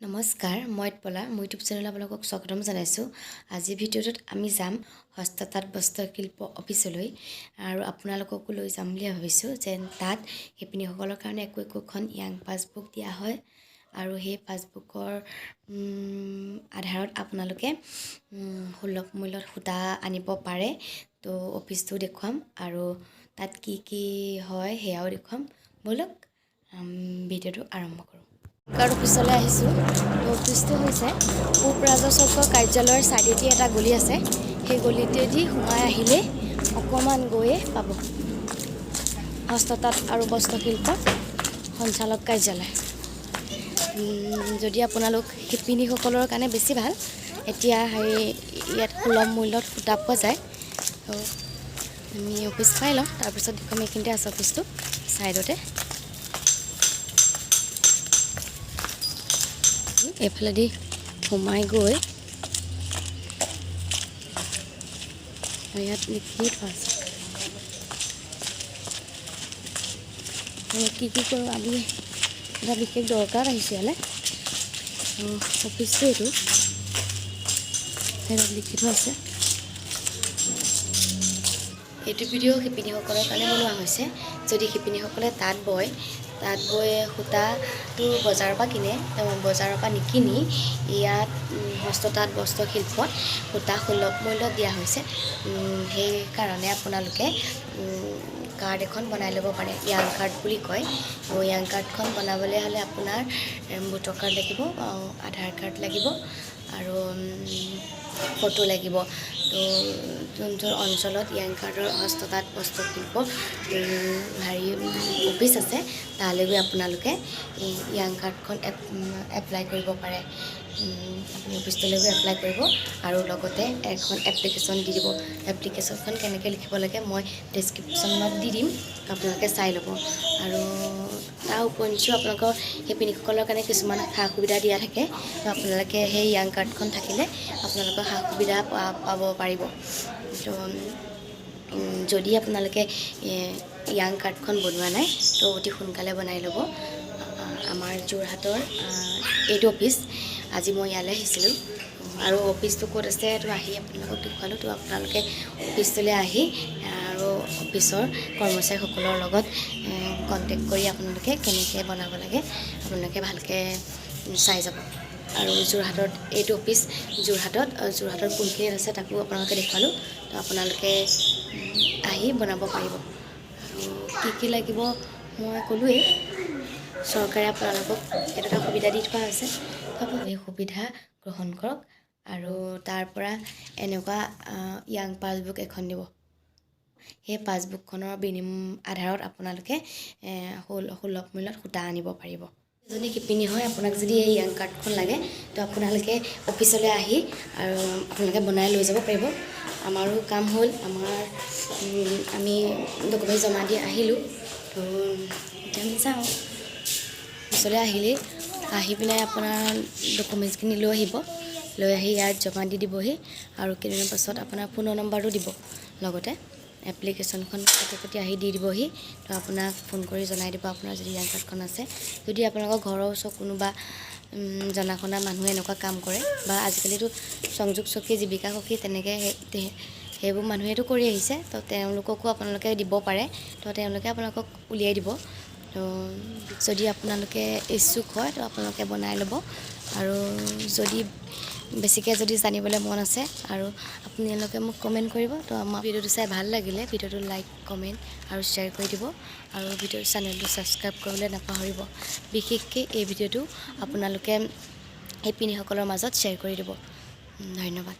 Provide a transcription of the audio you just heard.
নমস্কাৰ, মই পলা মোৰ ইউটিউব চেনেলত আপোনালোকক স্বাগতম জনাইছোঁ। আজিৰ ভিডিঅ'টোত আমি যাম হস্ততাঁত বস্ত্ৰশিল্প অফিচলৈ আৰু আপোনালোককো লৈ যাম বুলি ভাবিছোঁ। যেন তাত শিপিনীসকলৰ কাৰণে একোখন য়াং পাছবুক দিয়া হয় আৰু সেই পাছবুকৰ আধাৰত আপোনালোকে সুলভ মূল্যত সূতা আনিব পাৰে। তো অফিচটো দেখুৱাম আৰু তাত কি হয় সেয়াও দেখুৱাম। ব'লক ভিডিঅ'টো আৰম্ভ কৰোঁ। অফিচলৈ আহিছোঁ। অফিচটো হৈছে পূব ৰাজচক্ৰ কাৰ্যালয়ৰ চাইডেদি এটা গলি আছে। সেই গলিতেদি সোমাই আহিলে অকণমান গৈয়ে পাব হস্ততাঁত আৰু বস্ত্ৰশিল্প সঞ্চালক কাৰ্যালয়। যদি আপোনালোক শিপিনীসকলৰ কাৰণে বেছি ভাল, এতিয়া ইয়াত সুলভ মূল্যত সূতা পোৱা যায়। আমি অফিচ পাই লওঁ, তাৰপিছত দেখুৱাম। এইখিনিতে আছে অফিচটো, চাইডতে। এইফালেদি সোমাই গৈ ইয়াত লিখি থোৱা আছে কি কৰোঁ। আমি এটা বিশেষ দৰকাৰ আহিছে ইয়ালৈ। অফিচটো এইটো ইয়াত লিখি থোৱা আছে। এইটো ভিডিঅ' শিপিনীসকলৰ কাৰণে বনোৱা হৈছে। যদি শিপিনীসকলে তাঁত বয় সূতাটো বজাৰৰ পৰা কিনে, বজাৰৰ পৰা নিকিনি ইয়াত হস্ততাঁত বস্ত্ৰশিল্পত সূতা সুলভ মূল্যত দিয়া হৈছে। সেইকাৰণে আপোনালোকে কাৰ্ড এখন বনাই ল'ব পাৰে, য়াং কাৰ্ড বুলি কয়। য়াং কাৰ্ডখন বনাবলৈ হ'লে আপোনাৰ ভোটাৰ কাৰ্ড লাগিব, আধাৰ কাৰ্ড লাগিব আৰু ফটো লাগিব। তো যোনটো অঞ্চলত য়াং কাৰ্ডৰ হস্ততাঁত বস্ত্ৰশিল্প অফিচ আছে, তালৈ গৈ আপোনালোকে য়াং কাৰ্ডখন এপ্লাই কৰিব পাৰে। আপুনি অফিচলৈ গৈ এপ্লাই কৰিব আৰু লগতে এখন এপ্লিকেশ্যন দি দিব। এপ্লিকেশ্যনখন কেনেকৈ লিখিব লাগে মই ডেছক্ৰিপশ্যনত দি দিম, আপোনালোকে চাই ল'ব। আৰু তাৰ উপৰিঞ্চিও আপোনালোকৰ শিপিনীসকলৰ কাৰণে কিছুমান সা সুবিধা দিয়া থাকে। তো আপোনালোকে সেই য়াং কাৰ্ডখন থাকিলে আপোনালোকৰ সা সুবিধা পাব পাৰিব। তো যদি আপোনালোকে য়াং কাৰ্ডখন বনোৱা নাই, তো অতি সোনকালে বনাই ল'ব। আমাৰ যোৰহাটৰ এইটো অফিচ। আজি মই ইয়ালৈ আহিছিলোঁ আৰু অফিচটো ক'ত আছে তো আহি আপোনালোকক দেখুৱালোঁ। তো আপোনালোকে অফিচলৈ আহি আৰু অফিচৰ কৰ্মচাৰীসকলৰ লগত কণ্টেক্ট কৰি আপোনালোকে কেনেকৈ বনাব লাগে আপোনালোকে ভালকৈ চাই যাব। আৰু যোৰহাটত এইটো অফিচ যোৰহাটৰ কোনখিনিত আছে তাকো আপোনালোকে দেখুৱালোঁ। তো আপোনালোকে আহি বনাব পাৰিব। আৰু কি লাগিব মই ক'লোৱেই। চৰকাৰে আপোনালোকক এটা সুবিধা দি থোৱা হৈছে। এই সুবিধা গ্ৰহণ কৰক আৰু তাৰ পৰা এনেকুৱা য়াং পাছবুক এখন দিব। সেই পাছবুকখনৰ আধাৰত আপোনালোকে সুলভ মূল্যত সূতা আনিব পাৰিব। যদি শিপিনী হয়, আপোনাক যদি এই য়াং কাৰ্ডখন লাগে, তো আপোনালোকে অফিচলৈ আহি আৰু আপোনালোকে বনাই লৈ যাব পাৰিব। আমাৰো কাম হ'ল, আমি ডকুমেণ্ট জমা দি আহিলোঁ। তো এতিয়া আমি যাওঁ। অফিচলৈ আহি পেলাই আপোনাৰ ডকুমেণ্টছখিনি লৈ আহিব। লৈ আহি ইয়াত জমা দি দিবহি আৰু কেইদিনৰ পাছত আপোনাৰ ফোনৰ নম্বৰটো দিব। লগতে এপ্লিকেশ্যনখন ফটোকপি আহি দি দিবহি। তো আপোনাক ফোন কৰি জনাই দিব আপোনাৰ যদি য়াং কাৰ্ডখন আছে। যদি আপোনালোকৰ ঘৰৰ ওচৰত কোনোবা জনা শুনা মানুহে এনেকুৱা কাম কৰে, বা আজিকালিতো সংযোগ সখী, জীৱিকা সখী তেনেকৈ সেইবোৰ মানুহেতো কৰি আহিছে। তো তেওঁলোককো আপোনালোকে দিব পাৰে। তো তেওঁলোকে আপোনালোকক উলিয়াই দিব। তো যদি আপোনালোকে ইচ্ছুক হয়, তো আপোনালোকে বনাই ল'ব। আৰু যদি বেছিকৈ জানিবলৈ মন আছে আৰু আপোনালোকে মোক কমেণ্ট কৰিব। তো আমাৰ ভিডিঅ'টো চাই ভাল লাগিলে ভিডিঅ'টো লাইক, কমেণ্ট আৰু শ্বেয়াৰ কৰি দিব। আৰু চেনেলটো ছাবস্ক্ৰাইব কৰিবলৈ নাপাহৰিব। বিশেষকৈ এই ভিডিঅ'টো আপোনালোকে শিপিনীসকলৰ মাজত শ্বেয়াৰ কৰি দিব। ধন্যবাদ।